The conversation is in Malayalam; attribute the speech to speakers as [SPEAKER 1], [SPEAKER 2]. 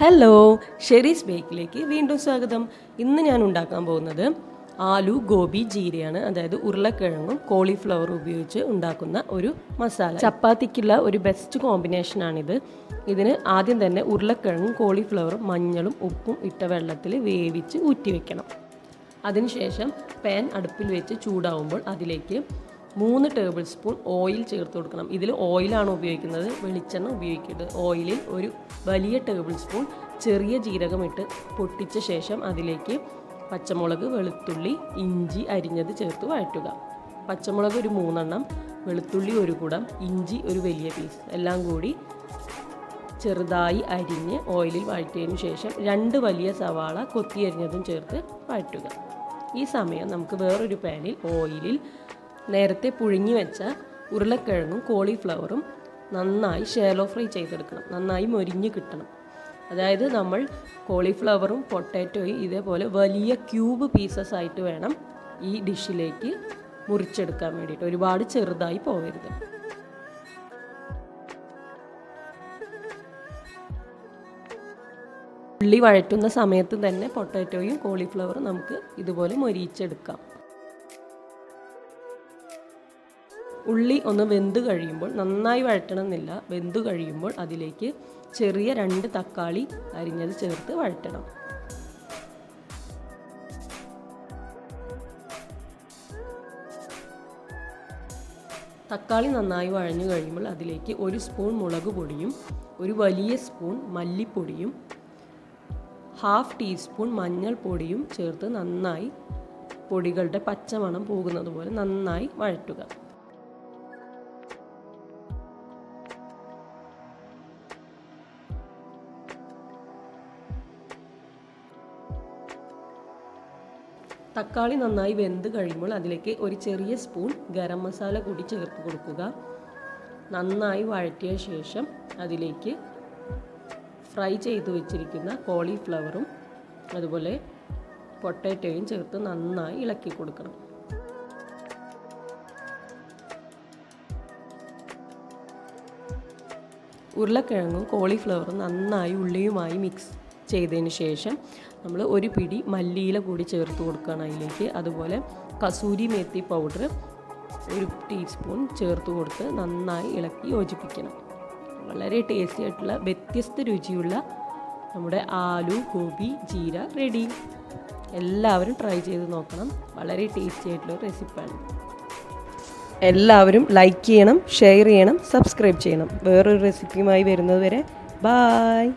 [SPEAKER 1] ഹലോ, ഷെരീസ് ബേക്കിലേക്ക് വീണ്ടും സ്വാഗതം. ഇന്ന് ഞാൻ ഉണ്ടാക്കാൻ പോകുന്നത് ആലു ഗോബി ജീരയാണ്. അതായത് ഉരുളക്കിഴങ്ങും കോളിഫ്ലവറും ഉപയോഗിച്ച് ഉണ്ടാക്കുന്ന ഒരു മസാല. ചപ്പാത്തിക്കുള്ള ഒരു ബെസ്റ്റ് കോമ്പിനേഷനാണിത്. ഇതിന് ആദ്യം തന്നെ ഉരുളക്കിഴങ്ങും കോളിഫ്ലവറും മഞ്ഞളും ഉപ്പും ഇട്ട വെള്ളത്തിൽ വേവിച്ച് ഊറ്റി വെക്കണം. അതിനുശേഷം പാൻ അടുപ്പിൽ വെച്ച് ചൂടാവുമ്പോൾ അതിലേക്ക് 3 ടേബിൾ സ്പൂൺ ഓയിൽ ചേർത്ത് കൊടുക്കണം. ഇതിൽ ഓയിലാണ് ഉപയോഗിക്കുന്നത്, വെളിച്ചെണ്ണ ഉപയോഗിക്കരുത്. ഓയിലിൽ ഒരു വലിയ ടേബിൾ സ്പൂൺ ചെറിയ ജീരകം ഇട്ട് പൊട്ടിച്ച ശേഷം അതിലേക്ക് പച്ചമുളക്, വെളുത്തുള്ളി, ഇഞ്ചി അരിഞ്ഞത് ചേർത്ത് വഴറ്റുക. പച്ചമുളക് ഒരു 3 എണ്ണം, വെളുത്തുള്ളി ഒരു കുടം, ഇഞ്ചി ഒരു വലിയ പീസ് എല്ലാം കൂടി ചെറുതായി അരിഞ്ഞ് ഓയിലിൽ വഴറ്റിയതിനു ശേഷം 2 വലിയ സവാള കൊത്തി അരിഞ്ഞതും ചേർത്ത് വഴറ്റുക. ഈ സമയം നമുക്ക് വേറൊരു പാനിൽ ഓയിലിൽ നേരത്തെ പുഴുങ്ങി വെച്ച ഉരുളക്കിഴങ്ങും കോളിഫ്ലവറും നന്നായി ഷാലോ ഫ്രൈ ചെയ്തെടുക്കണം. നന്നായി മൊരിഞ്ഞ് കിട്ടണം. അതായത് നമ്മൾ കോളിഫ്ലവറും പൊട്ടാറ്റോയും ഇതേപോലെ വലിയ ക്യൂബ് പീസസ് ആയിട്ട് വേണം ഈ ഡിഷിലേക്ക് മുറിച്ചെടുക്കാൻ വേണ്ടിയിട്ട്. ഒരുപാട് ചെറുതായി പോകരുത്. ഉള്ളി വഴറ്റുന്ന സമയത്ത് തന്നെ പൊട്ടാറ്റോയും കോളിഫ്ലവറും നമുക്ക് ഇതുപോലെ മൊരിയിച്ചെടുക്കാം. ഉള്ളി ഒന്ന് വെന്ത് കഴിയുമ്പോൾ, നന്നായി വഴറ്റണമെന്നില്ല, വെന്ത് കഴിയുമ്പോൾ അതിലേക്ക് ചെറിയ 2 തക്കാളി അരിഞ്ഞത് ചേർത്ത് വഴറ്റണം. തക്കാളി നന്നായി വഴഞ്ഞു കഴിയുമ്പോൾ അതിലേക്ക് 1 സ്പൂൺ മുളക് പൊടിയും 1 വലിയ സ്പൂൺ മല്ലിപ്പൊടിയും 1/2 ടീസ്പൂൺ മഞ്ഞൾപ്പൊടിയും ചേർത്ത് നന്നായി പൊടികളുടെ പച്ചമണം പോകുന്നത് പോലെ നന്നായി വഴറ്റുക. തക്കാളി നന്നായി വെന്ത് കഴിയുമ്പോൾ അതിലേക്ക് ഒരു ചെറിയ സ്പൂൺ ഗരം മസാല കൂടി ചേർത്ത് കൊടുക്കുക. നന്നായി വഴറ്റിയ ശേഷം അതിലേക്ക് ഫ്രൈ ചെയ്ത് വെച്ചിരിക്കുന്ന കോളിഫ്ലവറും അതുപോലെ പൊട്ടാറ്റോയും ചേർത്ത് നന്നായി ഇളക്കി കൊടുക്കണം. ഉരുളക്കിഴങ്ങും കോളിഫ്ലവറും നന്നായി ഉള്ളിയുമായി മിക്സ് ചെയ്തതിന് ശേഷം നമ്മൾ ഒരു പിടി മല്ലിയില കൂടി ചേർത്ത് കൊടുക്കുകയാണ് അതിലേക്ക്. അതുപോലെ കസൂരി മേത്തി പൗഡർ 1 ടീസ്പൂൺ ചേർത്ത് കൊടുത്ത് നന്നായി ഇളക്കി യോജിപ്പിക്കണം. വളരെ ടേസ്റ്റി ആയിട്ടുള്ള വ്യത്യസ്ത രുചിയുള്ള നമ്മുടെ ആലു ഗോബി ജീര റെഡി. എല്ലാവരും ട്രൈ ചെയ്ത് നോക്കണം. വളരെ ടേസ്റ്റി ആയിട്ടുള്ള റെസിപ്പിയാണ്. എല്ലാവരും ലൈക്ക് ചെയ്യണം, ഷെയർ ചെയ്യണം, സബ്സ്ക്രൈബ് ചെയ്യണം. വേറൊരു റെസിപ്പിയുമായി വരുന്നത് വരെ ബായ്.